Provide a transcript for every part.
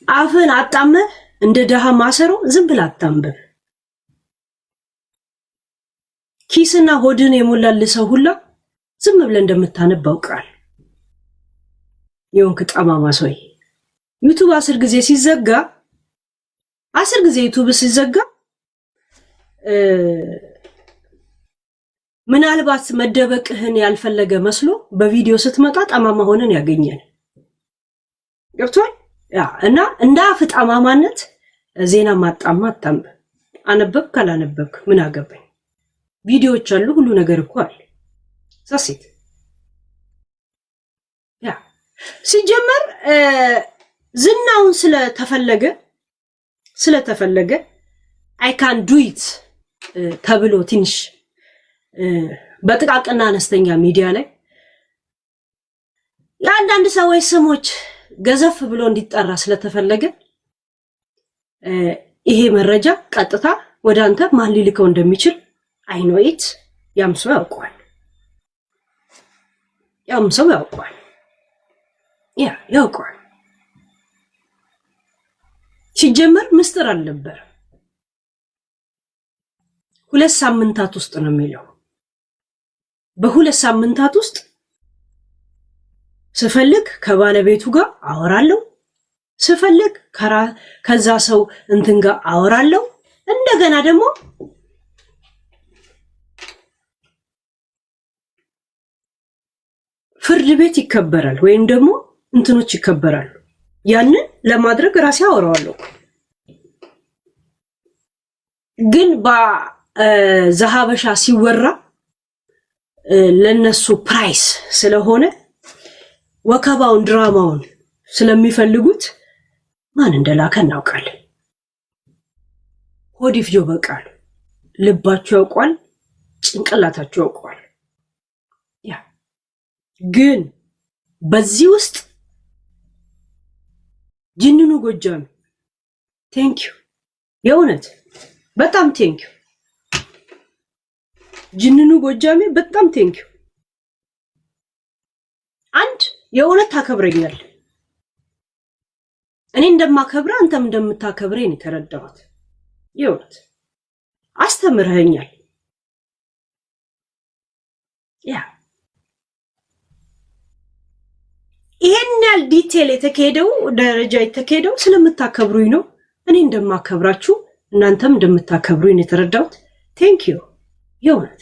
አፍን አጣመ እንደ ደሃ ማሰሮ ዝም ብላ አታንብብ። ኪስና ሆድን የሞላልሰው ሁላ ዝም ብለ እንደምታነብ አውቃል። የሆንክ ጠማማ ሰው ዩቲዩብ 10 ጊዜ ሲዘጋ 10 ጊዜ ዩቲዩብ ሲዘጋ ምናልባት መደበቅህን ያልፈለገ መስሎ በቪዲዮ ስትመጣ ጠማማ ሆነን ያገኛል። ገብቷል? ያ እና እንደ አፍ ጠማማነት ዜና ማጣማ አታንብ። አነበብክ ካላነበብክ ምን አገባኝ? ቪዲዮዎች አሉ፣ ሁሉ ነገር እኮ አለ። ሳሲት ያ ሲጀመር ዝናውን ስለተፈለገ I can do it ተብሎ ትንሽ በጥቃቅና አነስተኛ ሚዲያ ላይ የአንዳንድ ሰዎች ስሞች ገዘፍ ብሎ እንዲጠራ ስለተፈለገ ይሄ መረጃ ቀጥታ ወደ አንተ ማን ሊልከው እንደሚችል I know it ያም ሰው ያውቀዋል። ያውቀዋል። ሲጀመር ምስጢር አልነበር። 2 ሳምንታት ውስጥ ነው የሚለው። በ2 ሳምንታት ውስጥ ስፈልግ ከባለቤቱ ጋር አወራለሁ፣ ስፈልግ ከዛ ሰው እንትን ጋር አወራለሁ። እንደገና ደግሞ ፍርድ ቤት ይከበራል ወይም ደግሞ እንትኖች ይከበራሉ። ያንን ለማድረግ ራሴ አወራዋለሁ። ግን በዛሃበሻ ሲወራ ለነሱ ፕራይስ ስለሆነ ወከባውን ድራማውን ስለሚፈልጉት ማን እንደላከ እናውቃለን። ሆዲፍ ጆ በቃል ልባቸው ያውቋል፣ ጭንቅላታቸው ያውቋል። ያ ግን በዚህ ውስጥ ጅንኑ ጎጃም ቴንክ ዩ የእውነት በጣም ቴንክ ዩ ጅንኑ ጎጃሜ በጣም ቴንክ ዩ። አንድ የእውነት ታከብረኛል። እኔ እንደማከብረ አንተም እንደምታከብረኝ ነው የተረዳሁት። የእውነት አስተምረኸኛል። ያ ይሄን ያህል ዲቴል የተካሄደው ደረጃ የተካሄደው ስለምታከብሩኝ ነው። እኔ እንደማከብራችሁ እናንተም እንደምታከብሩኝ ነው የተረዳሁት። ቴንክ ዩ የእውነት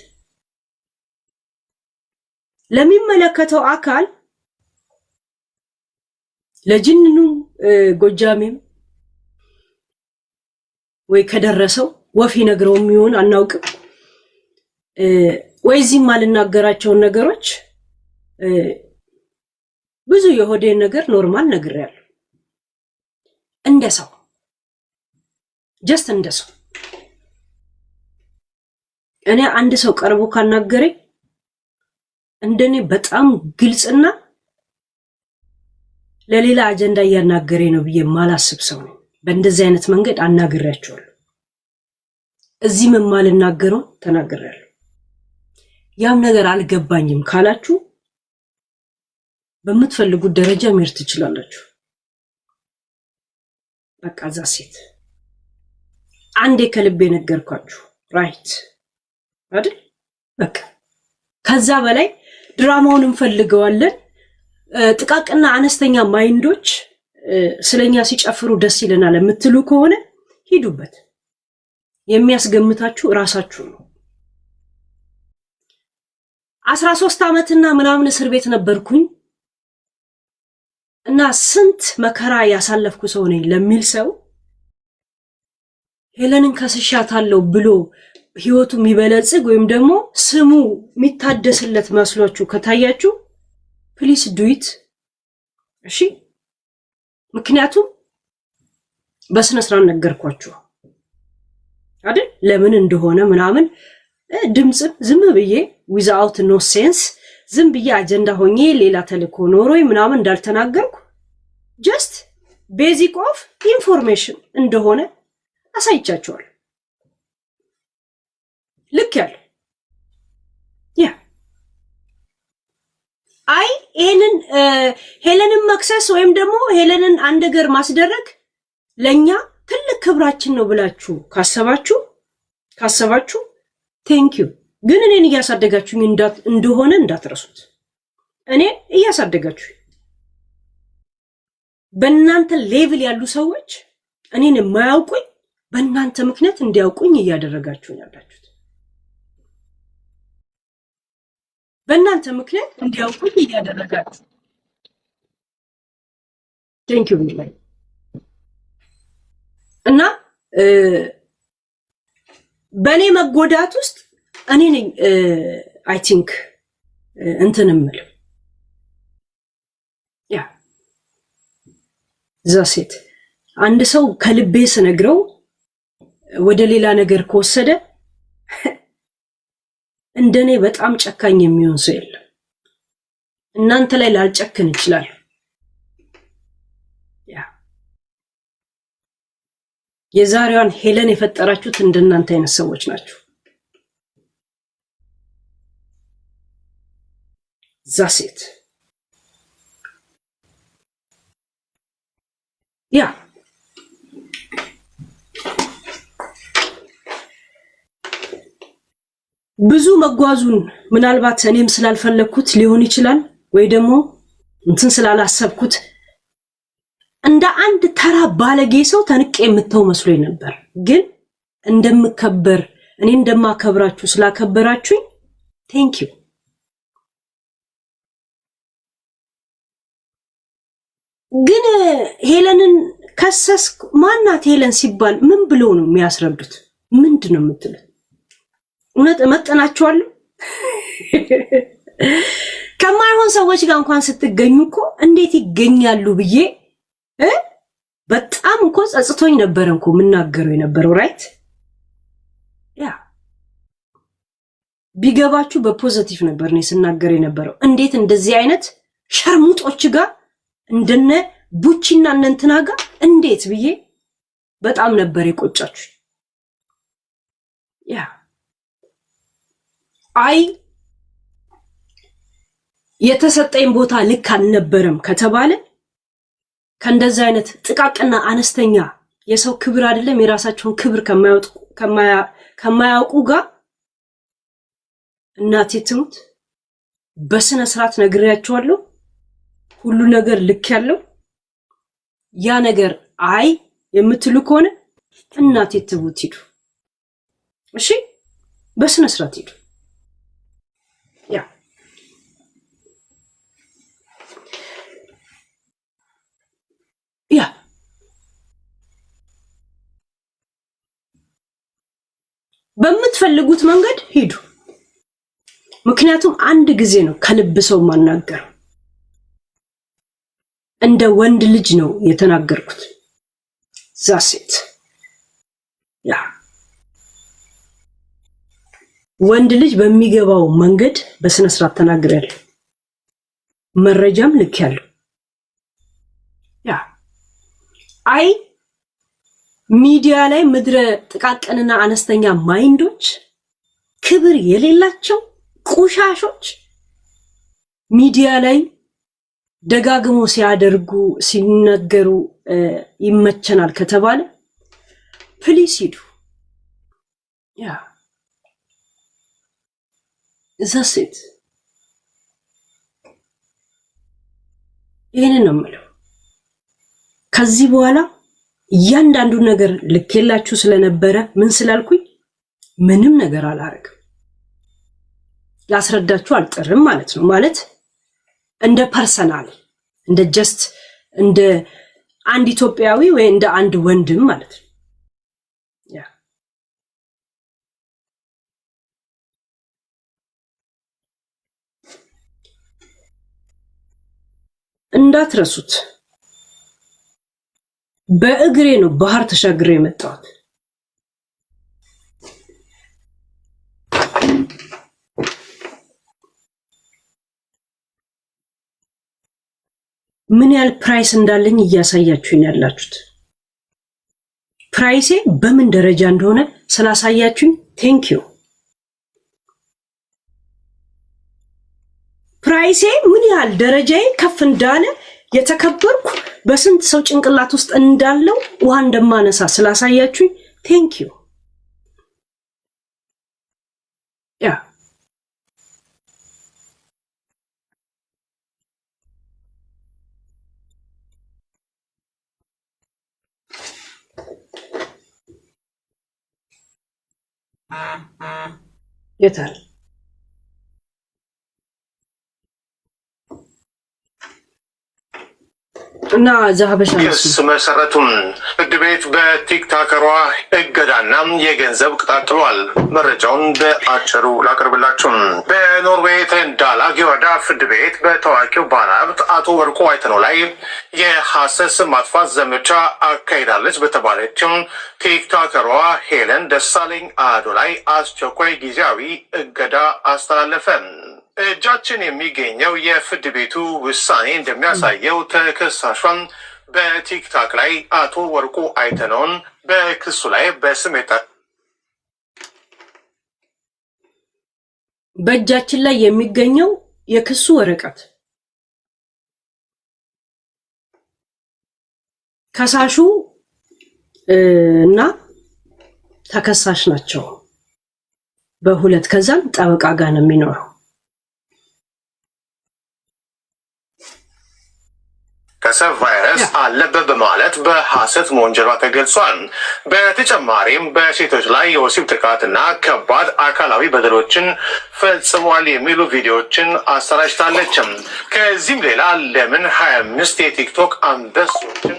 ለሚመለከተው አካል ለጅንኑ ጎጃሜም ወይ ከደረሰው ወፊ ነግረው የሚሆን አናውቅም፣ ወይ እዚህም አልናገራቸውን ነገሮች ብዙ የሆዴን ነገር ኖርማል ነግሬያለሁ። እንደሰው ጀስት እንደሰው እኔ አንድ ሰው ቀርቦ ካናገረኝ እንደኔ በጣም ግልጽና ለሌላ አጀንዳ እያናገረኝ ነው ብዬ ማላስብ ሰው ነኝ። በእንደዚህ አይነት መንገድ አናግሬያቸዋለሁ። እዚህ ምን ማልናገረው ተናግሬያለሁ። ያም ነገር አልገባኝም ካላችሁ በምትፈልጉት ደረጃ መሄድ ትችላላችሁ። በቃ እዛ ሴት አንዴ ከልቤ ነገርኳችሁ። ራይት አይደል? በቃ ከዛ በላይ ድራማውን እንፈልገዋለን። ጥቃቅና አነስተኛ ማይንዶች ስለኛ ሲጨፍሩ ደስ ይለናል የምትሉ ከሆነ ሂዱበት። የሚያስገምታችሁ ራሳችሁ ነው። 13 ዓመትና ምናምን እስር ቤት ነበርኩኝ እና ስንት መከራ ያሳለፍኩ ሰው ነኝ ለሚል ሰው ሄለንን ከስሻታለሁ ብሎ ህይወቱ የሚበለጽግ ወይም ደግሞ ስሙ የሚታደስለት መስሏችሁ ከታያችሁ ፕሊስ ዱይት። እሺ፣ ምክንያቱም በስነ ስርዓት ነገርኳችሁ አይደል? ለምን እንደሆነ ምናምን ድምጽ ዝም ብዬ ዊዛውት ኖ ሴንስ ዝም ብዬ አጀንዳ ሆኜ ሌላ ተልኮ ኖሮይ ምናምን እንዳልተናገርኩ ጀስት ቤዚክ ኦፍ ኢንፎርሜሽን እንደሆነ አሳይቻችኋለሁ። ልክ ያለ ያ አይ ይሄንን ሄለንን መክሰስ ወይም ደግሞ ሄለንን አንድ ነገር ማስደረግ ለኛ ትልቅ ክብራችን ነው ብላችሁ ካሰባችሁ ቴንክ ዩ። ግን እኔን እያሳደጋችሁኝ እንደሆነ እንዳትረሱት። እኔ እያሳደጋችሁ በእናንተ ሌቭል ያሉ ሰዎች እኔን የማያውቁኝ በእናንተ ምክንያት እንዲያውቁኝ እያደረጋችሁኝ ያላችሁት በእናንተ ምክንያት እንዲያውቁኝ እያደረጋችሁ ቴንክ ዩ ብላይ እና በእኔ መጎዳት ውስጥ እኔ ነኝ አይ ቲንክ እንትንምል ያ ዛሴት አንድ ሰው ከልቤ ስነግረው ወደ ሌላ ነገር ከወሰደ እንደኔ በጣም ጨካኝ የሚሆን ሰው የለም። እናንተ ላይ ላልጨክን ይችላል። ያ የዛሬዋን ሄለን የፈጠራችሁት እንደናንተ አይነት ሰዎች ናችሁ። ዛሴት ያ ብዙ መጓዙን ምናልባት እኔም ስላልፈለኩት ሊሆን ይችላል ወይ ደግሞ እንትን ስላላሰብኩት እንደ አንድ ተራ ባለጌ ሰው ተንቄ የምተው መስሎኝ ነበር። ግን እንደምከበር እኔ እንደማከብራችሁ ስላከበራችሁኝ ቴንክ ዩ። ግን ሄለንን ከሰስኩ ማናት ሄለን ሲባል ምን ብሎ ነው የሚያስረዱት? ምንድነው የምትሉት? እውነት እመጠናችኋለሁ? ከማይሆን ሰዎች ጋር እንኳን ስትገኙ እኮ እንዴት ይገኛሉ ብዬ በጣም እኮ ጸጽቶኝ ነበር እንኳ የምናገረው የነበረው ራይት። ያ ቢገባችሁ በፖዚቲቭ ነበር ነው ስናገር የነበረው። እንዴት እንደዚህ አይነት ሸርሙጦች ጋር እንደነ ቡቺና እንትና ጋር እንዴት ብዬ በጣም ነበር የቆጫችሁ። ያ አይ የተሰጠኝ ቦታ ልክ አልነበረም ከተባለ ከእንደዚህ አይነት ጥቃቅና አነስተኛ የሰው ክብር አይደለም የራሳቸውን ክብር ከማያውቁ ጋር እናቴ ትሙት በስነ ስርዓት ነግሬያቸዋለሁ። ሁሉ ነገር ልክ ያለው ያ ነገር አይ የምትሉ ከሆነ እናቴ ትሙት ሂዱ። እሺ በስነ ስርዓት ሂዱ። ያ በምትፈልጉት መንገድ ሂዱ። ምክንያቱም አንድ ጊዜ ነው ከልብ ሰው ማናገር። እንደ ወንድ ልጅ ነው የተናገርኩት። ዛሴት ያ ወንድ ልጅ በሚገባው መንገድ በስነ ስርዓት ተናግሬያለሁ። መረጃም ልክ ያለው ያ አይ ሚዲያ ላይ ምድረ ጥቃቅንና አነስተኛ ማይንዶች ክብር የሌላቸው ቁሻሾች ሚዲያ ላይ ደጋግሞ ሲያደርጉ ሲነገሩ ይመቸናል ከተባለ ፕሊስ ሂዱ። ያ ዛሴት ይሄንን ነው የምለው። ከዚህ በኋላ እያንዳንዱ ነገር ልኬላችሁ ስለነበረ ምን ስላልኩኝ ምንም ነገር አላረግም። ላስረዳችሁ አልጥርም ማለት ነው። ማለት እንደ ፐርሰናል እንደ ጀስት እንደ አንድ ኢትዮጵያዊ ወይ እንደ አንድ ወንድም ማለት ነው። ያ እንዳትረሱት። በእግሬ ነው ባህር ተሻግሬ የመጣሁት። ምን ያህል ፕራይስ እንዳለኝ እያሳያችሁኝ ያላችሁት። ፕራይሴ በምን ደረጃ እንደሆነ ስላሳያችሁኝ ቴንክ ዩ። ፕራይሴ ምን ያህል ደረጃዬ ከፍ እንዳለ የተከበርኩ በስንት ሰው ጭንቅላት ውስጥ እንዳለው ውሃ እንደማነሳ ስላሳያችሁኝ ቴንክ ዩ ያ የታል እና ዛሀበሻስ መሰረቱም ፍርድ ቤት በቲክቶከሯ እገዳና የገንዘብ ቅጣት ጥሏል። መረጃውን በአጭሩ ላቀርብላችሁ። በኖርዌይ ትሬንዳላግ ወረዳ ፍርድ ቤት በታዋቂው ባለሀብት አቶ ወርቁ አይተነው ላይ የሐሰት ስም ማጥፋት ዘመቻ አካሂዳለች በተባለችው ቲክቶከሯ ሄለን ደሳለኝ አዶ ላይ አስቸኳይ ጊዜያዊ እገዳ አስተላለፈ። እጃችን የሚገኘው የፍርድ ቤቱ ውሳኔ እንደሚያሳየው ተከሳሿን በቲክቶክ ላይ አቶ ወርቁ አይተነውን በክሱ ላይ በስም በእጃችን ላይ የሚገኘው የክሱ ወረቀት ከሳሹ እና ተከሳሽ ናቸው በሁለት ከዛም ጠበቃ ጋር ነው የሚኖረው። ከሰብ ቫይረስ አለበት በማለት በሐሰት መወንጀሏ ተገልጿል። በተጨማሪም በሴቶች ላይ የወሲብ ጥቃትና ከባድ አካላዊ በደሎችን ፈጽሟል የሚሉ ቪዲዮዎችን አሰራጭታለች። ከዚህም ሌላ ለምን 25 የቲክቶክ አንበሶችን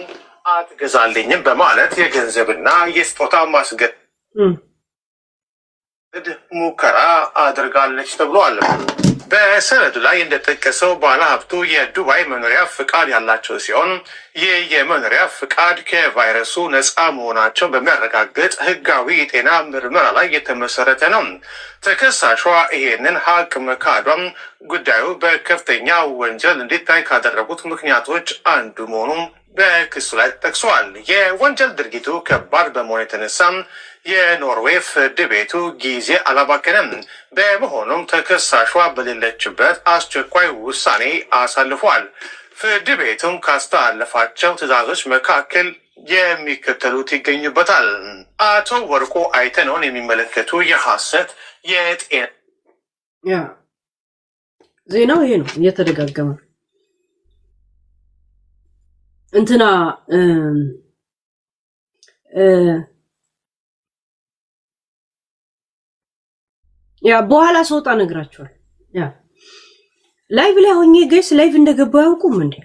አትገዛልኝም በማለት የገንዘብና የስጦታ ማስገደድ ሙከራ አድርጋለች ተብሏል። በሰነዱ ላይ እንደተጠቀሰው ባለሀብቱ የዱባይ መኖሪያ ፍቃድ ያላቸው ሲሆን ይህ የመኖሪያ ፍቃድ ከቫይረሱ ነፃ መሆናቸው በሚያረጋግጥ ሕጋዊ የጤና ምርመራ ላይ የተመሰረተ ነው። ተከሳሿ ይሄንን ሀቅ መካዷም ጉዳዩ በከፍተኛ ወንጀል እንዲታይ ካደረጉት ምክንያቶች አንዱ መሆኑ በክሱ ላይ ተጠቅሷል። የወንጀል ድርጊቱ ከባድ በመሆኑ የተነሳ የኖርዌይ ፍርድ ቤቱ ጊዜ አላባከነም። በመሆኑም ተከሳሿ በሌለችበት አስቸኳይ ውሳኔ አሳልፏል። ፍርድ ቤቱም ካስተላለፋቸው ትዕዛዞች መካከል የሚከተሉት ይገኙበታል። አቶ ወርቁ አይተነውን የሚመለከቱ የሐሰት የጤና ዜናው ይሄ ነው እየተደጋገመ እንትና ያ በኋላ ሰውጣ ነግራቸዋል። ያ ላይቭ ላይ ሆኜ ጋይስ ላይቭ እንደገባው ያውቁም እንዴ?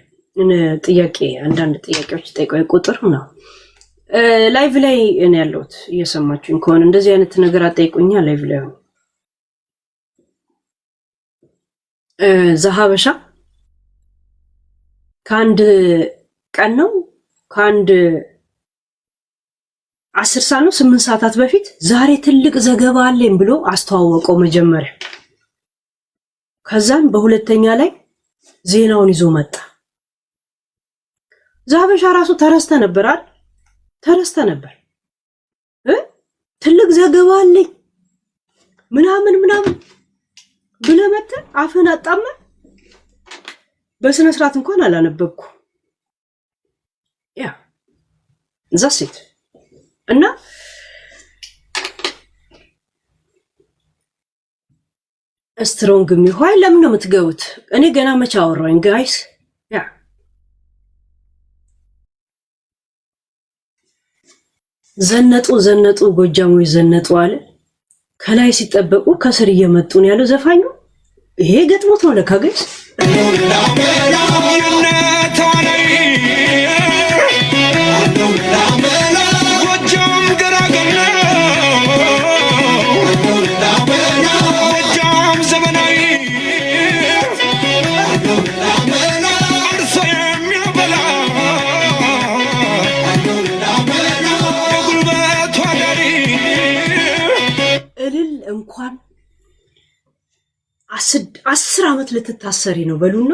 ጥያቄ አንዳንድ ጥያቄዎች ጠይቀው ቁጥር ነው ላይቭ ላይ እኔ ያለሁት እየሰማችሁኝ ከሆነ እንደዚህ አይነት ነገር አጠይቁኛ። ላይቭ ላይ ሆኜ ዛሀበሻ ከአንድ ቀን ነው ከአንድ 10 ሰዓት ነው 8 ሰዓታት በፊት ዛሬ ትልቅ ዘገባ አለኝ ብሎ አስተዋወቀው መጀመሪያ። ከዛም በሁለተኛ ላይ ዜናውን ይዞ መጣ። ዛሀበሻ ራሱ ተረስተ ነበር አይደል? ተረስተ ነበር ትልቅ ዘገባ አለኝ ምናምን ብለህ መጥተህ አፍህን አጣመ። በስነ ስርዓት እንኳን አላነበብኩ ያ ዛሴት እና ስትሮንግ የሚሆን ለምን ነው የምትገቡት? እኔ ገና መቼ አወራኝ ጋይስ? ያ ዘነጡ ጎጃሞች ዘነጡ አለ። ከላይ ሲጠበቁ ከስር እየመጡ ነው ያለው ዘፋኙ። ይሄ ገጥሞት ነው ለካ ጋይስ። እንኳን 10 ዓመት ልትታሰሪ ነው በሉና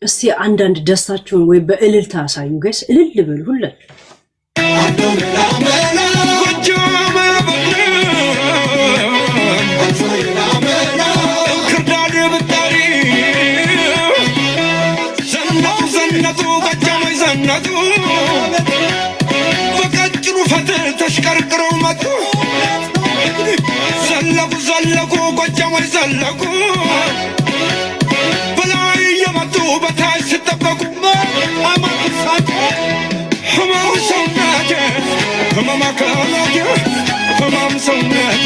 እስቲ አንዳንድ ደስታችሁን ወይ በእልልታ አሳዩ ጋይስ። እልል በሉ ሁላችሁ። ዘነጡ ጎጃሞች ዘነጡ በቀጭኑ ፈትል ተሽቀርቅረው መጡ ዘለቁ ዘለቁ ጎጃሞች ዘለቁ በላይ እየመጡ በታች ሲጠበቁ አማሳት ህመም ሰውነቴ ህመም አካላቴ ህመም ሰውነቴ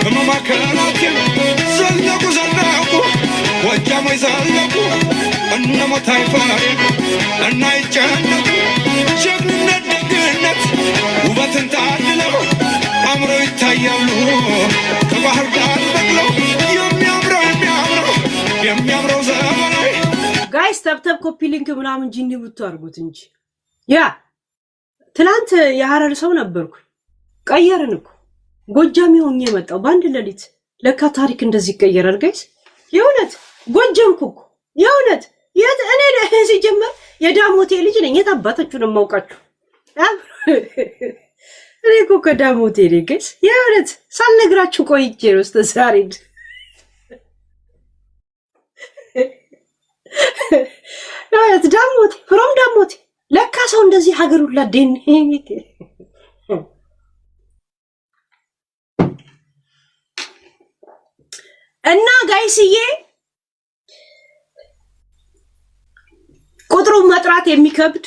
ህመም አካላቴ ዘለቁ ዘለቁ ጎጃሞች ዘለቁ እነ ሞታይ ፈሪ እና ይጨነቁ ጀግንነት ደግነት ውበትን ታድለው አምረው ይታያሉ ከባህር ዳር በቅለው የሚያምረው ዘመናዊ ጋይስ ተብተብ ኮፒ ሊንክ ምናምን ጂኒ ብቱ አድርጉት እንጂ ያ ትላንት የሐረር ሰው ነበርኩ ቀየርን እኮ ጎጃሜ ሆኜ መጣው በአንድ ሌሊት ለካ ታሪክ እንደዚህ ይቀየራል ጋይስ የእውነት ጎጃምኩ እኮ የእውነት እኔ ሲጀመር የዳሞቴ ልጅ ነኝ የታባታችሁ ነው የማውቃችሁ እኔ እኮ ከዳሞቴ ነኝ ጋይስ የእውነት ሳልነግራችሁ ቆይቼ ነው እስከ ዛሬ ዳሞቴ ፍሮም ዳሞቴ ለካ ሰው እንደዚህ ሀገሩን ላደን እና ጋይስዬ ቁጥሩን መጥራት የሚከብድ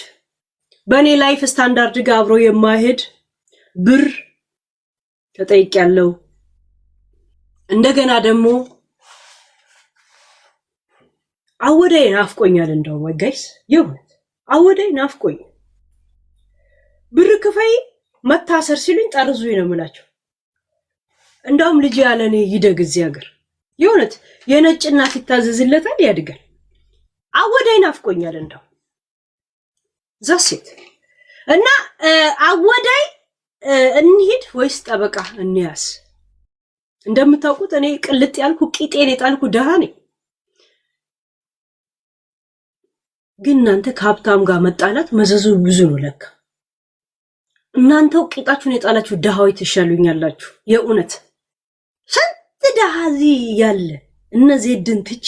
በእኔ ላይፍ ስታንዳርድ ጋር አብሮ የማይሄድ ብር ተጠይቄያለሁ። እንደገና ደግሞ አወዳይ ናፍቆኛል። እንደው ጋይስ የእውነት አወዳይ ናፍቆኝ ብር ክፈይ መታሰር ሲሉኝ ጠርዙኝ ነው የምላቸው። እንደውም ልጅ ያለኔ ይደግ እዚህ ሀገር የእውነት የነጭ እናት ይታዘዝለታል ያድጋል። አወዳይ ናፍቆኛል እንደው ዛሴት እና አወዳይ እንሂድ ወይስ ጠበቃ እንያስ? እንደምታውቁት እኔ ቅልጥ ያልኩ ቂጤን የጣልኩ ደሃ ነኝ። ግን እናንተ ከሀብታም ጋር መጣላት መዘዙ ብዙ ነው ለካ። እናንተው ቂጣችሁን የጣላችሁ ደሃዎች ትሻሉኛላችሁ። የእውነት ስንት ደሃ እዚህ ያለ እነዚህ ድን ትቼ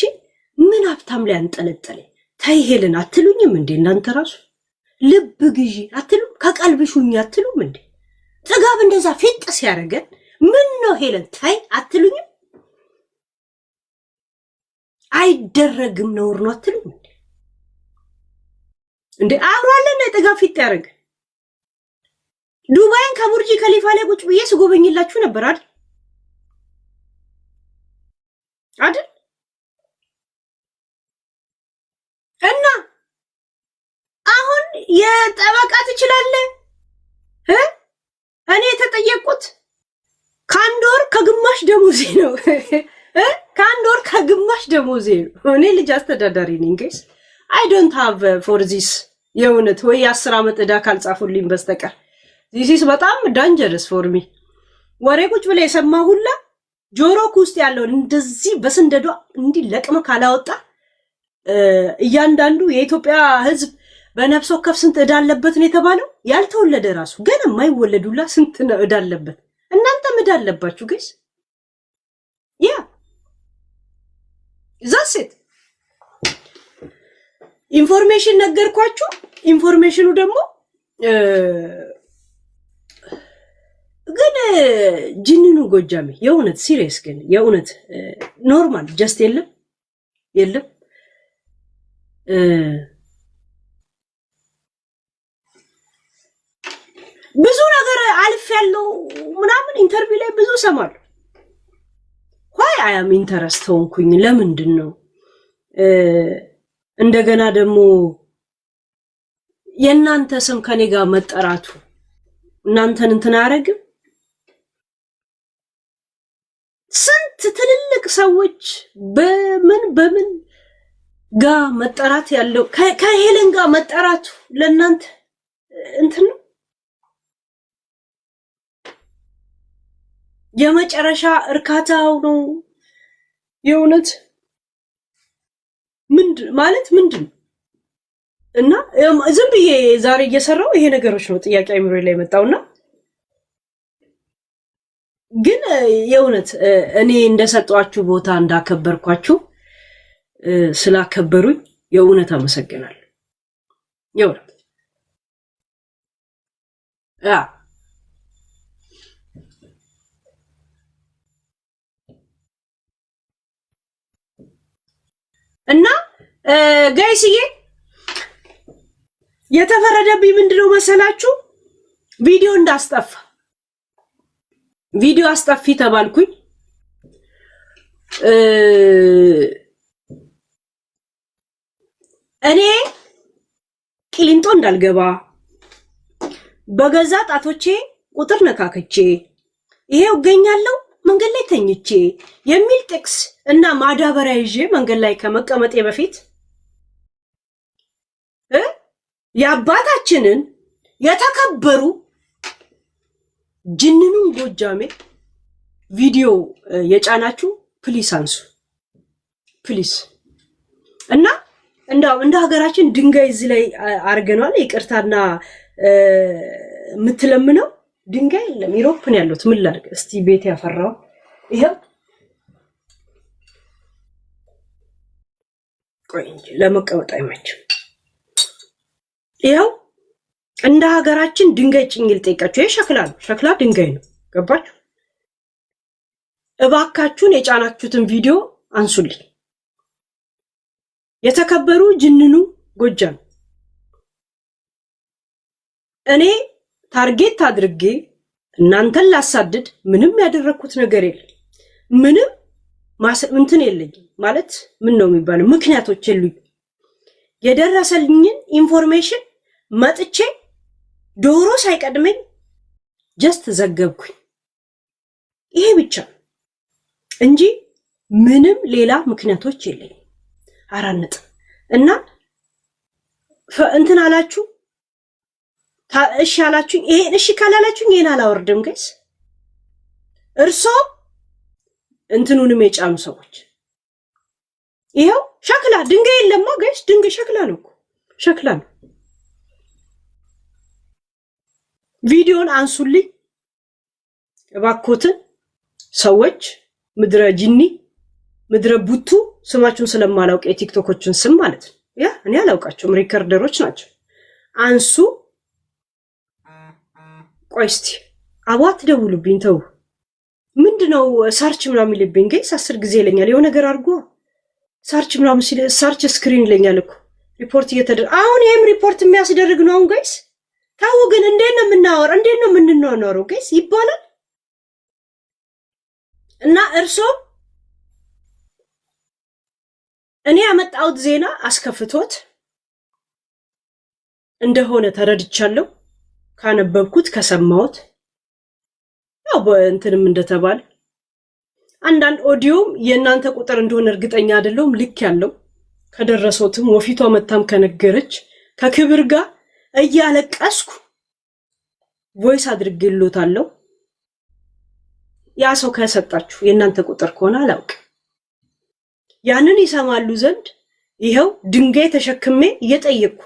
ምን ሀብታም ላይ አንጠለጠለ ታይ ሄለን አትሉኝም እንዴ? እናንተ ራሱ ልብ ግዢ አትሉም? ከቀልብሹኝ አትሉም እንዴ? ጥጋብ እንደዛ ፊጥ ሲያደርገን ምን ነው ሄለን ታይ አትሉኝም? አይደረግም ነውር ነው አትሉም እንዴ? እንዴ አብሯለን ጥጋብ ፊጥ ያደርግ ዱባይን ከቡርጂ ከሊፋ ላይ ቁጭ ብዬ ስጎበኝላችሁ ነበር አይደል? አይደል? እና አሁን የጠበቃ ትችላለህ እኔ የተጠየቁት ከአንድ ወር ከግማሽ ደሞዜ ነው ከአንድ ወር ከግማሽ ደሞዜ ነው። እኔ ልጅ አስተዳዳሪ ነኝ ጋይስ I don't have for this የእውነት ወይ 10 ዓመት ዕዳ ካልጻፉልኝ በስተቀር this is በጣም dangerous for me። ወሬ ቁጭ ብለ የሰማ ሁላ ጆሮክ ውስጥ ያለውን እንደዚህ በስንደዷ እንዲህ ለቅመ ካላወጣ እያንዳንዱ የኢትዮጵያ ሕዝብ በነፍስ ወከፍ ስንት ዕዳ አለበት ነው የተባለው። ያልተወለደ ራሱ ገና የማይወለዱላ ስንት ዕዳ አለበት። እናንተም ዕዳ አለባችሁ ጋይስ። ያ ዛሴት ኢንፎርሜሽን ነገርኳችሁ። ኢንፎርሜሽኑ ደግሞ ግን ጅንኑ ጎጃሜ የእውነት ሲሪየስ ግን የእውነት ኖርማል ጀስት የለም ብዙ ነገር አልፍ ያለው ምናምን ኢንተርቪው ላይ ብዙ ሰማሉ። why I am interest ሆንኩኝ ለምንድን ነው እንደገና ደግሞ የእናንተ ስም ከኔ ጋር መጠራቱ እናንተን እንትን አያረግም? ስንት ትልልቅ ሰዎች በምን ጋር መጠራት ያለው ከሄለን ጋር መጠራቱ ለእናንተ እንትን ነው? የመጨረሻ እርካታው ነው የእውነት ምንድን እና ዝም ብዬ ዛሬ እየሰራው ይሄ ነገሮች ነው ጥያቄ አይምሮ ላይ መጣውና ግን የእውነት እኔ እንደሰጧችሁ ቦታ እንዳከበርኳችሁ ስላከበሩኝ የእውነት አመሰግናለሁ። የእውነት እና ጋይስዬ የተፈረደብኝ ምንድነው መሰላችሁ? ቪዲዮ እንዳስጠፋ ቪዲዮ አስጠፊ ተባልኩኝ። እኔ ቂሊንጦ እንዳልገባ በገዛ ጣቶቼ ቁጥር ነካክቼ ይሄው እገኛለሁ መንገድ ላይ ተኝቼ የሚል ጥቅስ እና ማዳበሪያ ይዤ መንገድ ላይ ከመቀመጤ በፊት የአባታችንን የተከበሩ ጅንኑን ጎጃሜ ቪዲዮ የጫናችሁ ፕሊስ አንሱ ፕሊስ። እና እንዳው እንደ ሀገራችን ድንጋይ እዚህ ላይ አርገናል። ይቅርታና የምትለምነው ድንጋይ የለም። ዩሮፕን ያሉት ምን ላድርግ እስቲ ቤት ያፈራው ይሄው ቆይ እንጂ ለመቀመጥ አይመችም። ይሄው እንደ ሀገራችን ድንጋይ ጭኝል ጠይቃችሁ የሸክላ ነው፣ ሸክላ ድንጋይ ነው። ገባችሁ? እባካችሁን የጫናችሁትን ቪዲዮ አንሱልኝ። የተከበሩ ጅንኑ ጎጃም እኔ ታርጌት አድርጌ እናንተን ላሳድድ ምንም ያደረኩት ነገር የለም። ምንም እንትን የለኝም ማለት ምን ነው የሚባለው ምክንያቶች የሉኝ። የደረሰልኝን ኢንፎርሜሽን መጥቼ ዶሮ ሳይቀድመኝ ጀስት ዘገብኩኝ። ይሄ ብቻ እንጂ ምንም ሌላ ምክንያቶች የለኝም። አራነጥ እና እንትን አላችሁ እሺ አላችሁኝ። ይሄን እሺ ካላላችሁኝ ይሄን አላወርድም ጋይስ። እርሶ እንትኑንም የጫኑ ሰዎች ይሄው ሸክላ ድንጋይ የለማ ጋይስ፣ ድንጋይ ሸክላ ነው እኮ ሸክላ ነው። ቪዲዮን አንሱልኝ እባክዎትን ሰዎች። ምድረ ጂኒ ምድረ ቡቱ ስማችሁን ስለማላውቅ የቲክቶኮችን ስም ማለት ነው። ያ እኔ አላውቃቸውም፣ ሪከርደሮች ናቸው። አንሱ። ቆይ እስቲ አቧት ደውሉብኝ ተው። ምንድነው ሰርች ምናምን ይልብኝ ጋይስ 10 ጊዜ ይለኛል። የሆነ ነገር አድርጎ ሰርች ምናምን ሲል ሰርች ስክሪን ይለኛል እኮ ሪፖርት እየተደረገ አሁን ይሄም ሪፖርት የሚያስደርግ ነው። አሁን ጋይስ ታው ግን እንዴት ነው የምናወራው? እንዴት ነው የምንኖረው ጋይስ ይባላል። እና እርሶ እኔ ያመጣሁት ዜና አስከፍቶት እንደሆነ ተረድቻለሁ። ካነበብኩት ከሰማሁት ያው በእንትንም እንደተባለ አንዳንድ ኦዲዮም የእናንተ ቁጥር እንደሆነ እርግጠኛ አይደለሁም። ልክ ያለው ከደረሰውትም ወፊቷ መታም ከነገረች ከክብር ጋር እያለቀስኩ ቮይስ አድርጌልዎታለሁ። ያ ሰው ከሰጣችሁ የእናንተ ቁጥር ከሆነ አላውቅ ያንን ይሰማሉ ዘንድ ይሄው ድንጋይ ተሸክሜ እየጠየቅኩ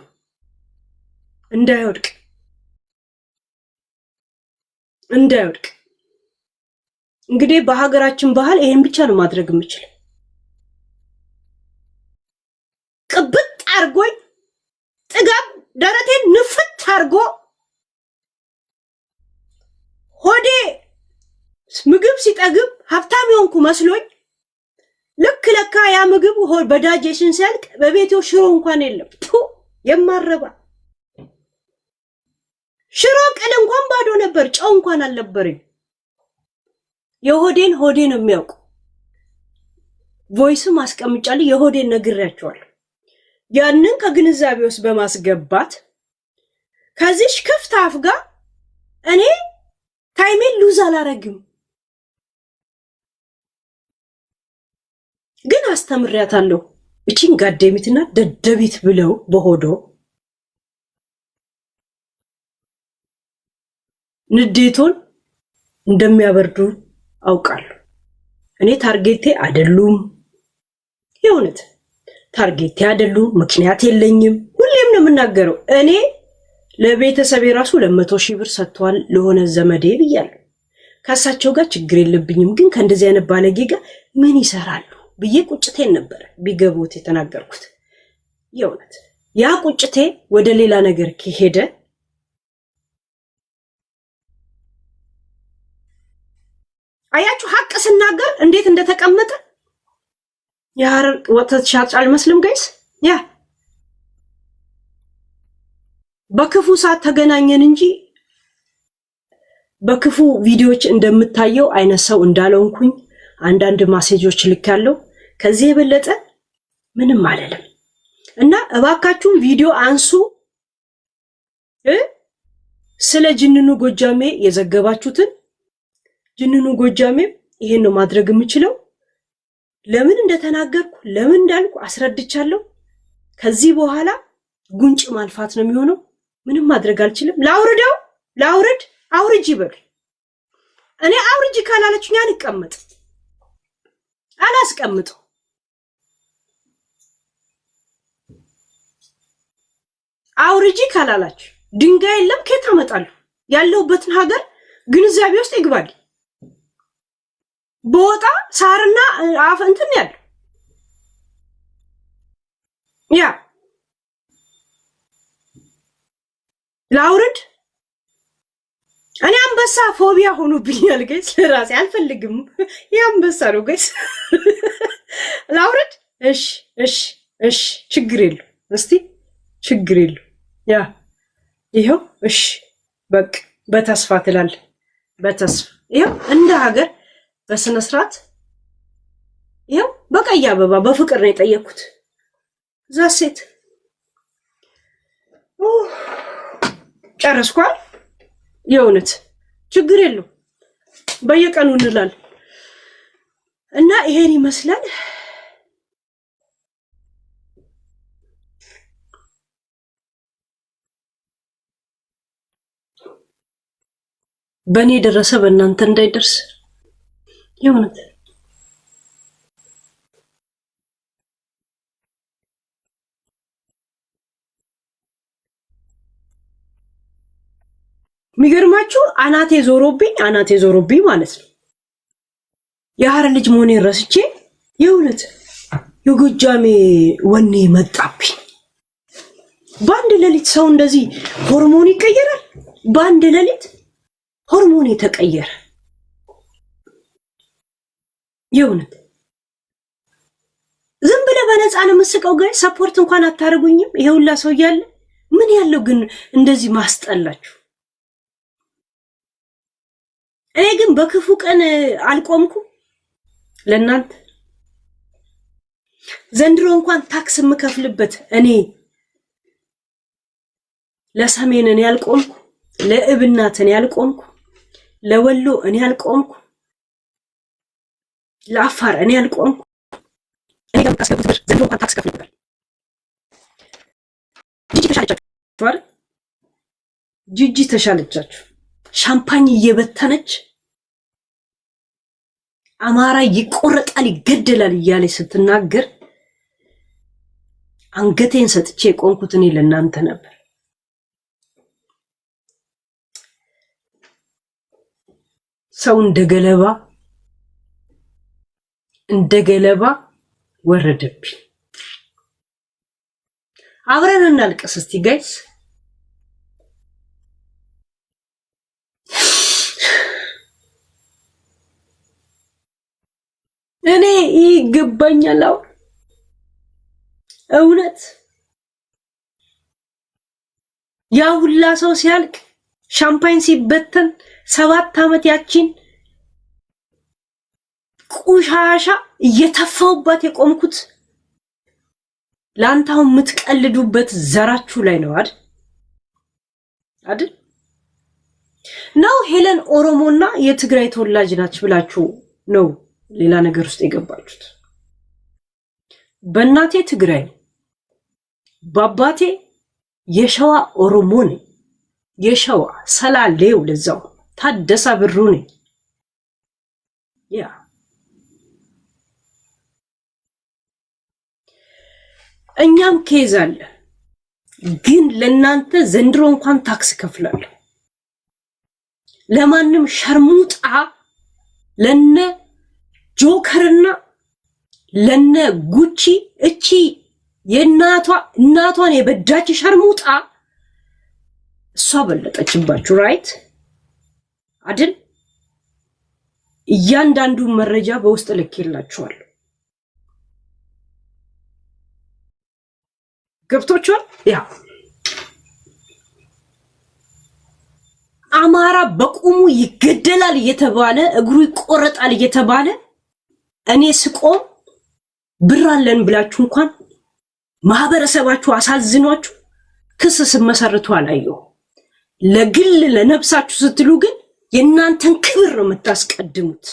እንዳይወድቅ እንግዲህ በሀገራችን ባህል ይሄን ብቻ ነው ማድረግ የምችለው። ቅብጥ አርጎኝ ጥጋብ ደረቴን ንፍት አርጎ ሆዴ ምግብ ሲጠግብ ሀብታም የሆንኩ መስሎኝ ልክ ለካ ያ ምግብ በዳጀሽን ሲያልቅ በቤቴው ሽሮ እንኳን የለም። የማረባ ሽሮ ቅል እንኳን ባዶ ነበር፣ ጨው እንኳን አልነበረኝ። የሆዴን ሆዴ ነው የሚያውቁ። ቮይስም አስቀምጫለሁ፣ የሆዴን ነግሬያቸዋለሁ። ያንን ከግንዛቤ ውስጥ በማስገባት ከዚሽ ክፍት አፍ ጋር እኔ ታይሜን ሉዝ አላረግም። ግን አስተምሪያታለሁ። እቺን ጋደሚትና ደደቢት ብለው በሆዶ ንዴቶን እንደሚያበርዱ አውቃለሁ። እኔ ታርጌቴ አይደሉም፣ የእውነት ታርጌቴ አይደሉም። ምክንያት የለኝም። ሁሌም ነው የምናገረው። እኔ ለቤተሰቤ ራሱ 200,000 ብር ሰጥቷል ለሆነ ዘመዴ ብያለሁ። ከእሳቸው ጋር ችግር የለብኝም። ግን ከእንደዚህ አይነት ባለጌ ጋር ምን ይሰራሉ ብዬ ቁጭቴን ነበር ቢገቡት የተናገርኩት። የእውነት ያ ቁጭቴ ወደ ሌላ ነገር ከሄደ አያችሁ ሐቅ ስናገር እንዴት እንደተቀመጠ የሐረር ወተት ሻጭ አልመስልም ጋይስ ያ በክፉ ሰዓት ተገናኘን እንጂ በክፉ ቪዲዮዎች እንደምታየው አይነት ሰው እንዳለውንኩኝ አንዳንድ ማሴጆች ልካለው ከዚህ የበለጠ ምንም አለለም እና እባካችሁ ቪዲዮ አንሱ ስለ ጅንኑ ጎጃሜ የዘገባችሁትን ጅንኑ ጎጃሜ ይሄን ነው ማድረግ የምችለው ለምን እንደተናገርኩ ለምን እንዳልኩ አስረድቻለሁ ከዚህ በኋላ ጉንጭ ማልፋት ነው የሚሆነው ምንም ማድረግ አልችልም ላውርድ አውርጂ በር እኔ አውርጂ ካላለችኝ አልቀመጥ አላስቀምጥ አውርጂ ካላላችሁ ድንጋይ የለም ከየት አመጣለሁ ያለውበትን ሀገር ግንዛቤ ውስጥ ይግባል ቦታ ሳርና አፍ እንትን ያለው ያ ላውርድ እኔ አንበሳ ፎቢያ ሆኖብኛል ጋይስ ለራሴ አልፈልግም ያንበሳ ነው ጋይስ ላውርድ እሺ ችግር የለው እስቲ ችግር የለው ያ ይሄው እሺ በቃ በተስፋ ትላል በተስፋ ይሄው እንደ ሀገር በስነ ስርዓት ይሄው በቀይ አበባ በፍቅር ነው የጠየኩት ዛሴት ጨረስኳል የውነት ችግር የለው በየቀኑ እንላል እና ይሄን ይመስላል በኔ ደረሰ በእናንተ እንዳይደርስ የውነት ሚገርማችሁ አናቴ ዞሮብኝ ማለት ነው የሐረር ልጅ መሆኔን ረስቼ የውነት የጎጃሜ ወኔ መጣብኝ በአንድ ሌሊት ሰው እንደዚህ ሆርሞን ይቀየራል በአንድ ሌሊት ሆርሞን የተቀየረ የውነት ዝም ብለህ በነፃ ነው መስቀው ጋር ሰፖርት እንኳን አታረጉኝም ይሄውላ ሰው ያለ ምን ያለው ግን እንደዚህ ማስጠላችሁ እኔ ግን በክፉ ቀን አልቆምኩም ለእናንተ ዘንድሮ እንኳን ታክስ የምከፍልበት እኔ ለሰሜን እኔ ያልቆምኩ ለእብናት እኔ ያልቆምኩ ለወሎ እኔ ያልቆምኩ ለአፋር እኔ ያልቆምኩ እኔ ጋር ታስከፍሉት ብር ዘንድሮ እንኳን ታክስ ከፍልበታል ጂጂ ተሻለቻችሁ ሻምፓኝ እየበተነች አማራ ይቆረጣል ይገደላል እያለ ስትናገር አንገቴን ሰጥቼ ቆንኩት እኔ ለእናንተ ነበር ሰው እንደገለባ ወረደብኝ አብረን እናልቀስ እስቲ ጋይስ እኔ ይገባኛል እውነት ያ ሁላ ሰው ሲያልቅ ሻምፓኝ ሲበተን 7 አመት ያቺን ቁሻሻ እየተፋውባት የቆምኩት ላንታው የምትቀልዱበት ዘራችሁ ላይ ነው አይደል ነው ሄለን ኦሮሞና የትግራይ ተወላጅ ናች ብላችሁ ነው ሌላ ነገር ውስጥ የገባችሁት በእናቴ ትግራይ በአባቴ የሸዋ ኦሮሞ ነኝ የሸዋ ሰላሌው ለዛው ታደሳ ብሩ ነኝ ያ እኛም ኬዝ አለ ግን ለናንተ ዘንድሮ እንኳን ታክስ ከፍላለሁ ለማንም ሸርሙጣ ለነ ጆከርና ለነ ጉቺ እቺ እናቷን የበዳች ሸርሙጣ እሷ በለጠችባችሁ ራይት አይደል? እያንዳንዱ መረጃ በውስጥ ልኬላችኋል። ገብቶቻል? ያ አማራ በቁሙ ይገደላል እየተባለ እግሩ ይቆረጣል እየተባለ እኔ ስቆም ብር አለን ብላችሁ እንኳን ማህበረሰባችሁ አሳዝኗችሁ ክስ ስመሰርቱ አላየሁ። ለግል ለነፍሳችሁ ስትሉ ግን የእናንተን ክብር ነው የምታስቀድሙት።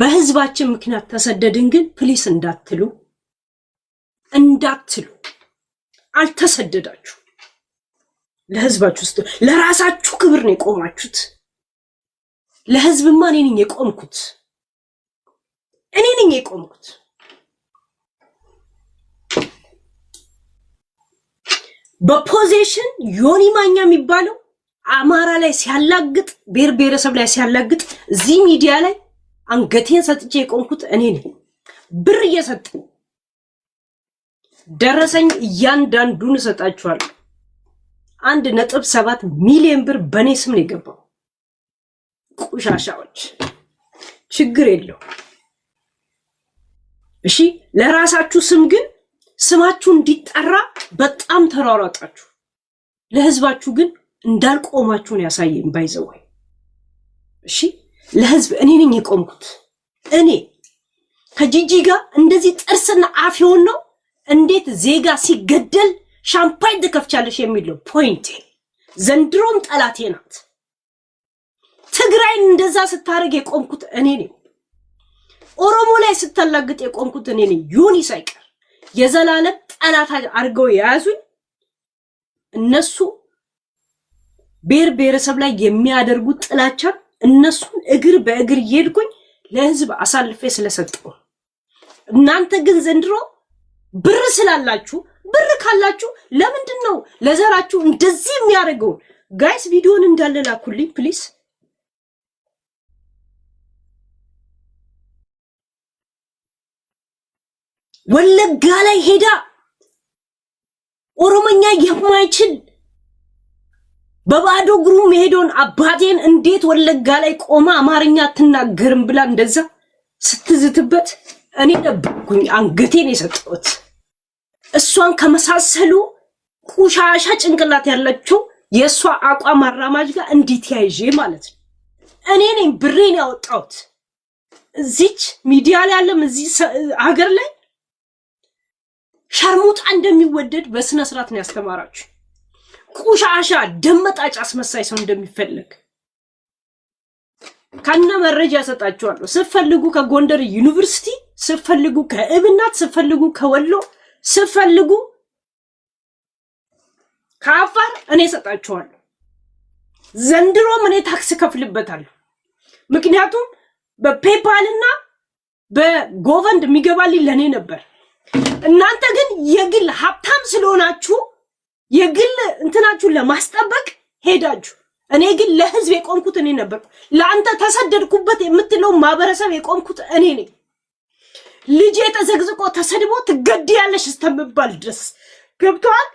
በህዝባችን ምክንያት ተሰደድን ግን ፕሊስ እንዳትሉ አልተሰደዳችሁ። ለህዝባችሁ ውስጥ ለራሳችሁ ክብር ነው የቆማችሁት። ለህዝብማ እኔ ነኝ የቆምኩት። በፖዚሽን ዮኒ ማኛ የሚባለው አማራ ላይ ሲያላግጥ ብሔር ብሔረሰብ ላይ ሲያላግጥ እዚህ ሚዲያ ላይ አንገቴን ሰጥቼ የቆምኩት እኔ ነኝ። ብር እየሰጠኝ ደረሰኝ እያንዳንዱን እሰጣችኋለሁ። 1.7 ሚሊዮን ብር በኔ ስም ነው የገባው። ቁሻሻዎች ችግር የለው። እሺ ለራሳችሁ ስም ግን ስማችሁ እንዲጠራ በጣም ተሯሯጣችሁ። ለህዝባችሁ ግን እንዳልቆማችሁን ያሳየኝ ባይዘዋይ። እሺ ለህዝብ እኔ ነኝ የቆምኩት። እኔ ከጂጂ ጋር እንደዚህ ጥርስና አፍ ነው እንዴት ዜጋ ሲገደል ሻምፓኝ ትከፍቻለሽ የሚለው ፖይንቴ። ዘንድሮም ጠላቴ ናት። ትግራይን እንደዛ ስታረግ የቆምኩት እኔ ነኝ። ኦሮሞ ላይ ስታላግጥ የቆምኩት እኔ ነኝ። ዮኒ ሳይቀር የዘላለም ጠላት አድርገው የያዙኝ እነሱ ብሔር ብሔረሰብ ላይ የሚያደርጉት ጥላቻ እነሱን እግር በእግር እየሄድኩኝ ለህዝብ አሳልፌ ስለሰጠው። እናንተ ግን ዘንድሮ ብር ስላላችሁ ብር ካላችሁ ለምንድን ነው ለዘራችሁ እንደዚህ የሚያደርገው? ጋይስ ቪዲዮን እንዳለ ላኩልኝ ፕሊዝ። ወለጋ ላይ ሄዳ ኦሮሞኛ የማይችል በባዶ እግሩ መሄዶን አባቴን እንዴት ወለጋ ላይ ቆማ አማርኛ አትናገርም ብላ እንደዛ ስትዝትበት እኔ ነበርኩኝ አንገቴን የሰጠሁት። እሷን ከመሳሰሉ ቁሻሻ ጭንቅላት ያላቸው የእሷ አቋም አራማጅ ጋር እንዴት ያይዤ ማለት ነው። እኔ ነኝ ብሬን ያወጣሁት። እዚች ሚዲያ ላይ ያለም እዚህ ሀገር ላይ ሸርሙጣ እንደሚወደድ በስነ ስርዓት ነው ያስተማራችሁ። ቁሻሻ ደመጣጭ አስመሳይ ሰው እንደሚፈልግ ከነ መረጃ ሰጣችኋለሁ። ስፈልጉ ከጎንደር ዩኒቨርሲቲ፣ ስፈልጉ ከእብናት፣ ስፈልጉ ከወሎ፣ ስፈልጉ ከአፋር እኔ ሰጣችኋለሁ። ዘንድሮም እኔ ታክስ ከፍልበታለሁ። ምክንያቱም በፔፓልና በጎቨንድ የሚገባልኝ ለኔ ነበር። እናንተ ግን የግል ሀብታም ስለሆናችሁ የግል እንትናችሁን ለማስጠበቅ ሄዳችሁ። እኔ ግን ለህዝብ የቆምኩት እኔ ነበር። ለአንተ ተሰደድኩበት የምትለው ማህበረሰብ የቆምኩት እኔ ነኝ። ልጄ ተዘግዝቆ ተሰድቦ ትገድያለሽ እስተምባል ድረስ ገብቷል።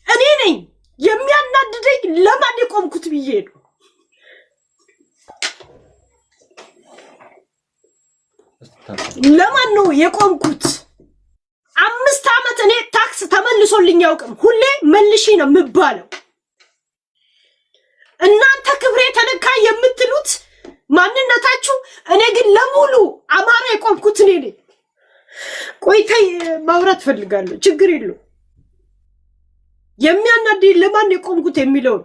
እኔ ነኝ የሚያናድደኝ ለማን የቆምኩት ብዬ ነው። ለማን ነው የቆምኩት? 5 ዓመት እኔ ታክስ ተመልሶልኝ ያውቅም። ሁሌ መልሺ ነው የምባለው። እናንተ ክብሬ ተነካ የምትሉት ማንነታችሁ፣ እኔ ግን ለሙሉ አማራ የቆምኩት እኔ ነኝ። ቆይተይ ማውራት ፈልጋለሁ፣ ችግር የለው። የሚያናድደኝ ለማን የቆምኩት የሚለው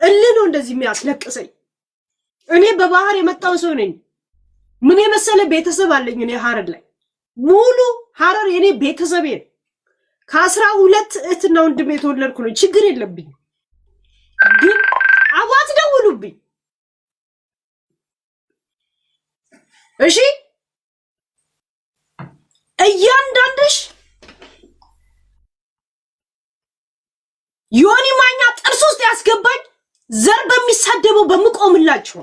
እልህ ነው እንደዚህ የሚያስለቅሰኝ። እኔ በባህር የመጣው ሰው ነኝ። ምን የመሰለ ቤተሰብ አለኝ። እኔ ሐረር ላይ ሙሉ ሐረር የኔ ቤተሰብ ነው። ከ12 እህትና ወንድም የተወለድኩ ነው። ችግር የለብኝ። ግን አዋት ደውሉብኝ እሺ። እያንዳንድሽ ዮኒ ማኛ ጥርስ ውስጥ ያስገባኝ ዘር በሚሳደበው በመቆምላችሁ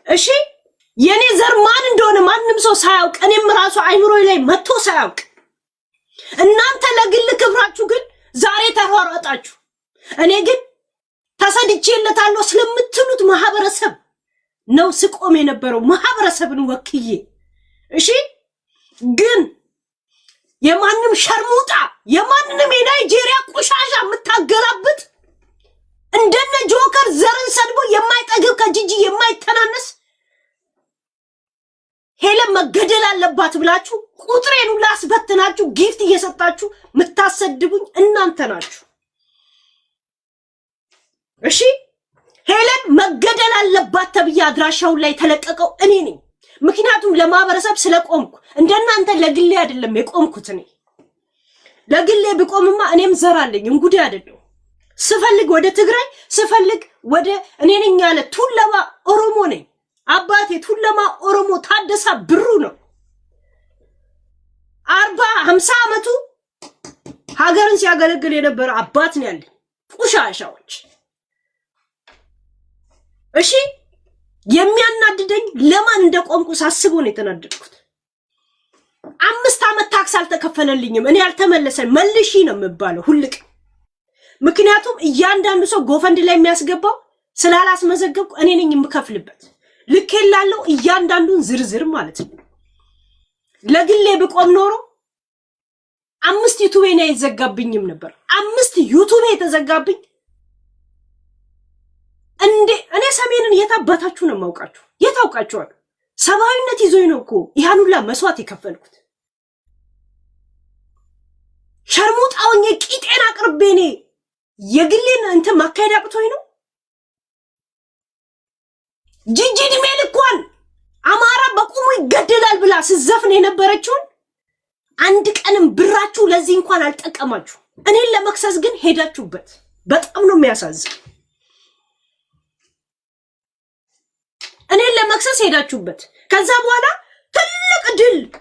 እሺ። የኔ ዘር ማን እንደሆነ ማንም ሰው ሳያውቅ እኔም ራሱ አይምሮዬ ላይ መጥቶ ሳያውቅ እናንተ ለግል ክብራችሁ ግን ዛሬ ተሯሯጣችሁ። እኔ ግን ተሰድጄለታለሁ ስለምትሉት ማህበረሰብ ነው ስቆም የነበረው ማህበረሰብን ወክዬ። እሺ ግን የማንም ሸርሙጣ የማንንም የናይጄሪያ ቆሻሻ የምታገላብጥ እንደነ ጆከር ዘርን ሰድቦ የማይጠግብ ከጂጂ የማይተናነስ ሄለን መገደል አለባት ብላችሁ ቁጥሬን ሁሉ አስበትናችሁ ጊፍት እየሰጣችሁ የምታሰድቡኝ እናንተ ናችሁ። እሺ ሄለን መገደል አለባት ተብዬ አድራሻው ላይ ተለቀቀው እኔ ነኝ። ምክንያቱም ለማህበረሰብ ስለቆምኩ እንደናንተ ለግሌ አይደለም የቆምኩት። እኔ ለግሌ ብቆምማ እኔም ዘራለኝ እንጉዴ አይደለም። ስፈልግ ወደ ትግራይ ስፈልግ ወደ እኔ ነኝ ያለ ቱለማ ኦሮሞ ነኝ። አባቴ ቱለማ ኦሮሞ ታደሳ ብሩ ነው። 40-50 ዓመቱ ሀገርን ሲያገለግል የነበረ አባት ነው ያለኝ። ቁሻሻዎች እሺ የሚያናድደኝ ለማን እንደቆምኩ ሳስቦ ነው የተናደድኩት። 5 ዓመት ታክስ አልተከፈለልኝም። እኔ ያልተመለሰን መልሺ ነው የምባለው ሁልቅ። ምክንያቱም እያንዳንዱ ሰው ጎፈንድ ላይ የሚያስገባው ስላላስመዘገብኩ እኔ ነኝ የምከፍልበት። ልክ ይላለው እያንዳንዱን ዝርዝር ማለት ነው። ለግሌ ብቆም ኖሮ 5 ዩቲዩብ ነው የተዘጋብኝም ነበር። 5 ዩቲዩብ የተዘጋብኝ እንዴ! እኔ ሰሜንን የታባታችሁ ነው ማውቃችሁ። የታውቃችኋል። ሰባዊነት ይዞኝ ነው እኮ ያን ሁላ መስዋዕት የከፈልኩት። ሸርሙጣውኝ ቂጤን አቅርቤ እኔ የግሌን እንትን ማካሄድ አቅቶኝ ነው። ጂጂ እድሜ ልኳን አማራ በቁሙ ይገደላል ብላ ስዘፍን የነበረችውን አንድ ቀንም ብራችሁ ለዚህ እንኳን አልጠቀማችሁ። እኔን ለመክሰስ ግን ሄዳችሁበት። በጣም ነው የሚያሳዝን። እኔን ለመክሰስ ሄዳችሁበት። ከዛ በኋላ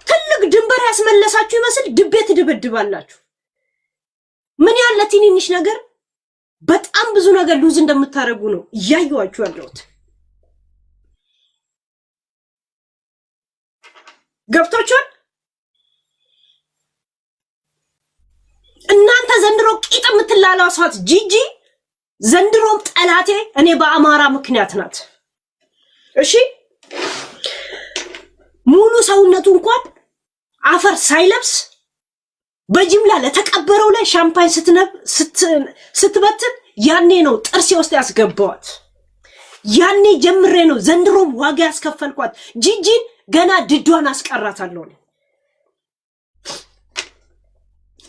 ትልቅ ድንበር ያስመለሳችሁ ይመስል ድቤ ትደበድባላችሁ። ምን ያለ ትንንሽ ነገር በጣም ብዙ ነገር ሉዝ እንደምታረጉ ነው እያየዋችሁ ያለሁት። ገብቶቻል። እናንተ ዘንድሮ ቂጥ የምትላላሷት ጂጂ ዘንድሮም ጠላቴ እኔ በአማራ ምክንያት ናት። እሺ ሙሉ ሰውነቱ እንኳን አፈር ሳይለብስ በጅምላ ለተቀበረው ላይ ሻምፓኝ ስትበትን ያኔ ነው ጥርሴ ውስጥ ያስገባዋት። ያኔ ጀምሬ ነው ዘንድሮም ዋጋ ያስከፈልኳት። ጂጂን ገና ድዷን አስቀራታለሁ።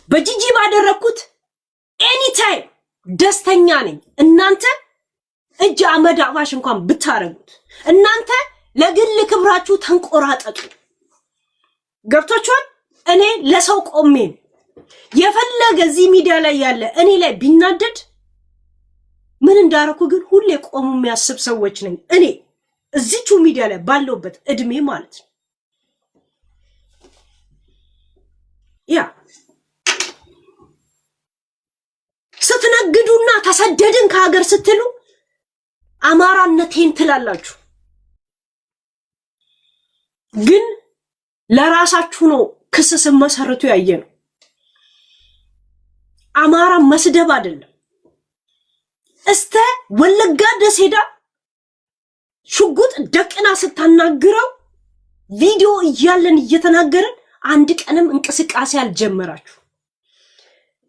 በጂጂ ባደረኩት ኤኒ ታይም ደስተኛ ነኝ። እናንተ እጅ አመድ አባሽ እንኳን ብታረጉት እናንተ ለግል ክብራችሁ ተንቆራጠጡ። ገብቶቻል። እኔ ለሰው ቆሜ የፈለገ እዚህ ሚዲያ ላይ ያለ እኔ ላይ ቢናደድ ምን እንዳረኩ ግን ሁሌ ቆሙ የሚያስብ ሰዎች ነኝ። እኔ እዚቹ ሚዲያ ላይ ባለውበት እድሜ ማለት ነው። ያ ስትነግዱና ተሰደድን ከሀገር ስትሉ አማራነቴን ትላላችሁ፣ ግን ለራሳችሁ ነው ክስ መሰረቱ ያየ ነው። አማራ መስደብ አይደለም። እስተ ወለጋ ደስ ሄዳ ሽጉጥ ደቅና ስታናግረው ቪዲዮ እያለን እየተናገረን አንድ ቀንም እንቅስቃሴ አልጀመራችሁ።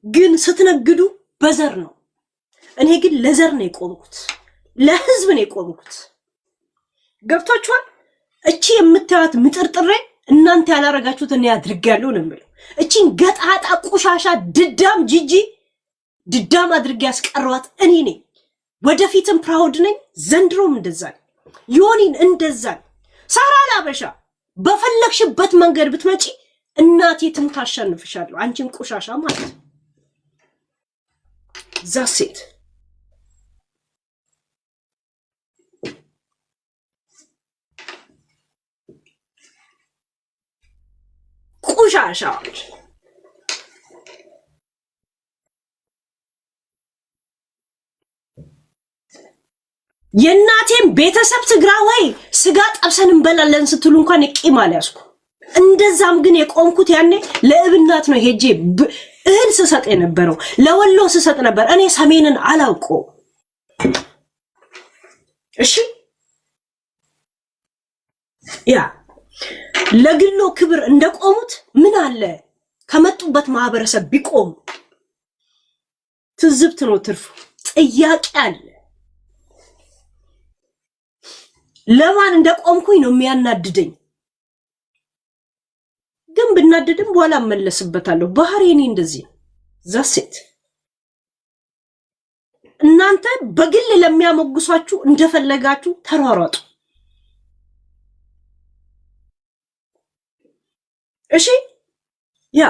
ግን ስትነግዱ በዘር ነው። እኔ ግን ለዘር ነው የቆምኩት፣ ለህዝብ ነው የቆምኩት። ገብታችኋል። እቺ የምታዩት ምጥርጥሬ እናንተ ያላረጋችሁት እኔ አድርጌያለሁ ነው የምለው። እቺን ገጣጣ ቆሻሻ ድዳም ጂጂ ድዳም አድርጌ ያስቀረዋት እኔ ነኝ። ወደፊትም ፕራውድ ነኝ። ዘንድሮም እንደዛ ዮኒን እንደዛ ሳራ ላበሻ በፈለግሽበት መንገድ ብትመጪ እናቴ ትሙት አሸንፍሻለሁ። አንቺን ቆሻሻ ማለት ዛሴት ቆሻሻዎች የናቴን ቤተሰብ ትግራዋይ ስጋ ጠብሰን እንበላለን ስትሉ እንኳን ቂም አልያዝኩ። እንደዛም ግን የቆምኩት ያኔ ለእብናት ነው ሄጄ እህል ስሰጥ የነበረው ለወሎ ስሰጥ ነበር። እኔ ሰሜንን አላውቀው። እሺ ያ ለግሎ ክብር እንደቆሙት ምን አለ ከመጡበት ማህበረሰብ ቢቆም ትዝብት ነው ትርፉ። ጥያቄ አለ። ለማን እንደቆምኩኝ ነው የሚያናድደኝ። ግን ብናደድም በኋላ መለስበታለሁ። ባህሪዬ እንደዚህ ዛሴት እናንተ በግል ለሚያሞግሷችሁ እንደፈለጋችሁ ተሯሯጡ። እሺ ያ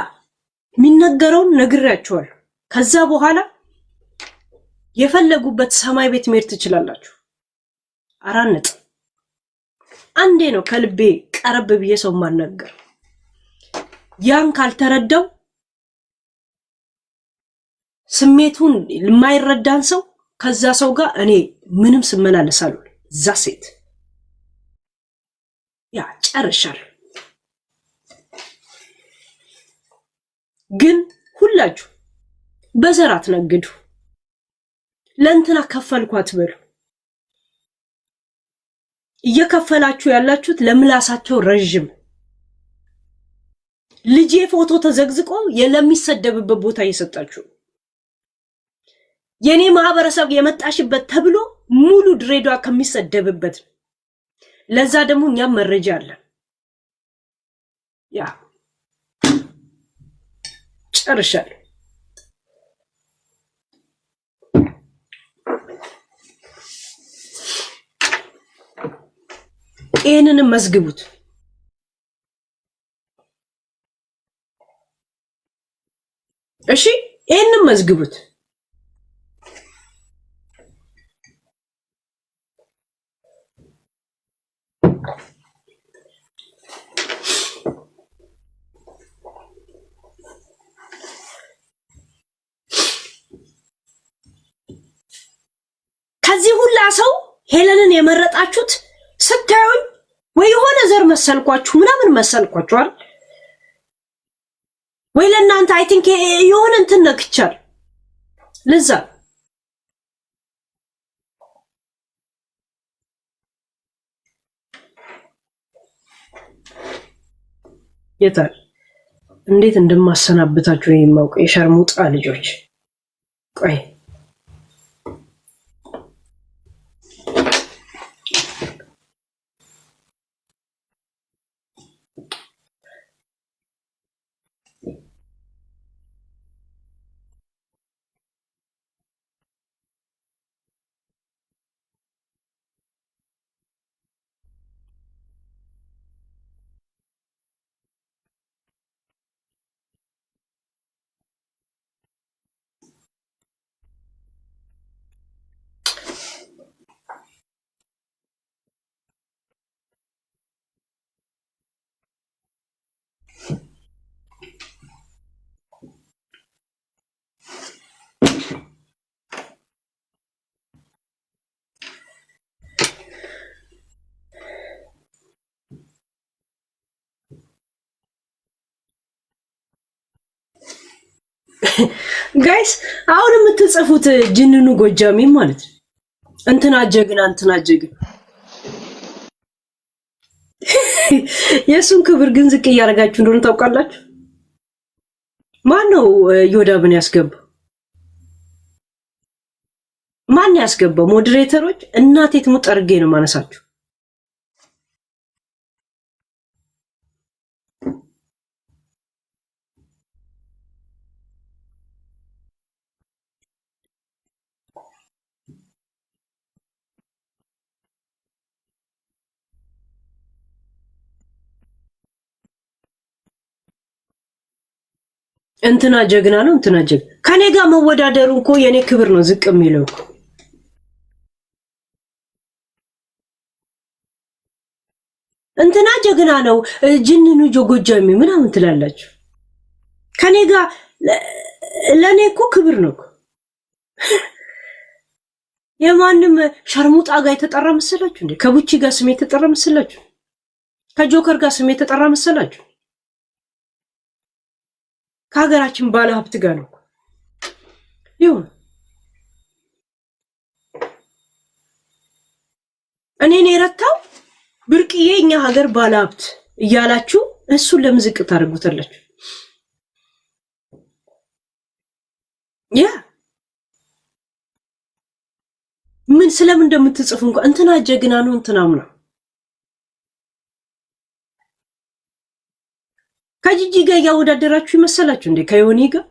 የሚነገረውን ነግራችኋል። ከዛ በኋላ የፈለጉበት ሰማይ ቤት መሄድ ትችላላችሁ። አራንጥ አንዴ ነው ከልቤ ቀረብ ብዬ ሰው ማናገር። ያን ካልተረዳው ስሜቱን የማይረዳን ሰው ከዛ ሰው ጋር እኔ ምንም ስመላለሳለሁ። ዛሴት ያ ጨርሻል። ግን ሁላችሁ በዘር አትነግዱ። ለእንትና ከፈልኳት በሉ። እየከፈላችሁ ያላችሁት ለምላሳቸው ረጅም ልጄ ፎቶ ተዘግዝቆ ለሚሰደብበት ቦታ እየሰጣችሁ የኔ ማህበረሰብ የመጣሽበት ተብሎ ሙሉ ድሬዳዋ ከሚሰደብበት ለዛ ደግሞ እኛም መረጃ አለ። ያ ጨርሻለሁ። ይሄንንም መዝግቡት። እሺ ይሄንን መዝግቡት። ከዚህ ሁላ ሰው ሄለንን የመረጣችሁት ስታዩኝ ወይ የሆነ ዘር መሰልኳችሁ ምናምን መሰልኳችኋል ወይ ለእናንተ አይ ቲንክ የሆነ እንትን ነክቻል። ለዛ የታል እንዴት እንደማሰናብታችሁ የማውቀው የሸርሙጣ ልጆች። ቆይ ጋይስ አሁን የምትጽፉት ጅንኑ ጎጃሚ ማለት እንትና ጀግና የሱን ክብር ግን ዝቅ እያደረጋችሁ እንደሆነ ታውቃላችሁ። ማን ነው ዮዳብን ያስገባው? ማን ያስገባው? ሞዴሬተሮች እናቴ ትሙት አድርጌ ነው ማነሳችሁ። እንትና ጀግና ነው እንትና ጀግና ከኔ ጋር መወዳደሩ እኮ የኔ ክብር ነው ዝቅ የሚለው እኮ። እንትና ጀግና ነው ጅንኑ ጎጃሚ ምናምን ትላላችሁ። ከኔ ጋር ለኔ እኮ ክብር ነው እኮ። የማንም ሸርሙጣ ጋር የተጠራ መሰላችሁ እንዴ? ከቡቺ ጋር ስሜ የተጠራ መሰላችሁ? ከጆከር ጋር ስሜ የተጠራ መሰላችሁ? ከሀገራችን ባለ ሀብት ጋር ነው ይሁን። እኔን የረታው ብርቅዬ እኛ ሀገር ባለ ሀብት እያላችሁ እሱን ለምዝቅ ታደርጉታላችሁ። ያ ምን ስለምን እንደምትጽፉ እንኳን እንትና ጀግና ነው እንትናም ነው። ከጂጂ ጋር ያወዳደራችሁ ይመስላችሁ እንዴ? ከዮኒ ጋር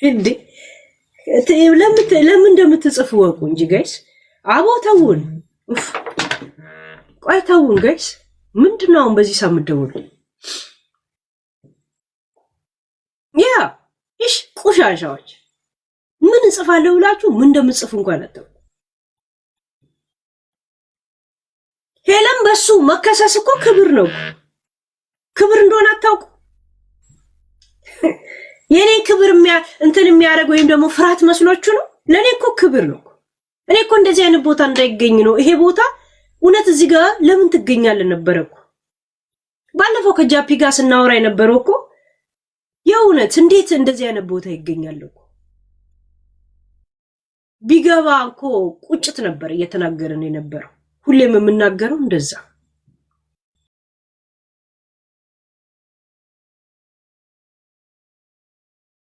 እንዴ? ለምን እንደምትጽፉ ወቁ እንጂ ጋይስ። አቦ ተውን፣ ቆይ ተውን ጋይስ። ምንድነው አሁን በዚህ ሳምንት ደውሉ? ያ እሺ ቆሻሻዎች ምን እንጽፋለሁ ብላችሁ ምን እንደምትጽፉ እንኳን አታውቁ። ሄለን በሱ መከሰስ እኮ ክብር ነው። ክብር እንደሆነ አታውቁ። የኔ ክብር እንትን የሚያደርግ ወይም ደግሞ ፍርሃት መስሏችሁ ነው? ለኔ እኮ ክብር ነው። እኔ እኮ እንደዚህ አይነት ቦታ እንዳይገኝ ነው። ይሄ ቦታ እውነት እዚህ ጋር ለምን ትገኛለህ ነበር እኮ ባለፈው ከጃፒ ጋር ስናወራ የነበረው እኮ የእውነት እንዴት እንደዚህ አይነት ቦታ ይገኛል እኮ ቢገባ እኮ ቁጭት ነበር እየተናገረን የነበረው። ሁሌም የምናገረው እንደዛ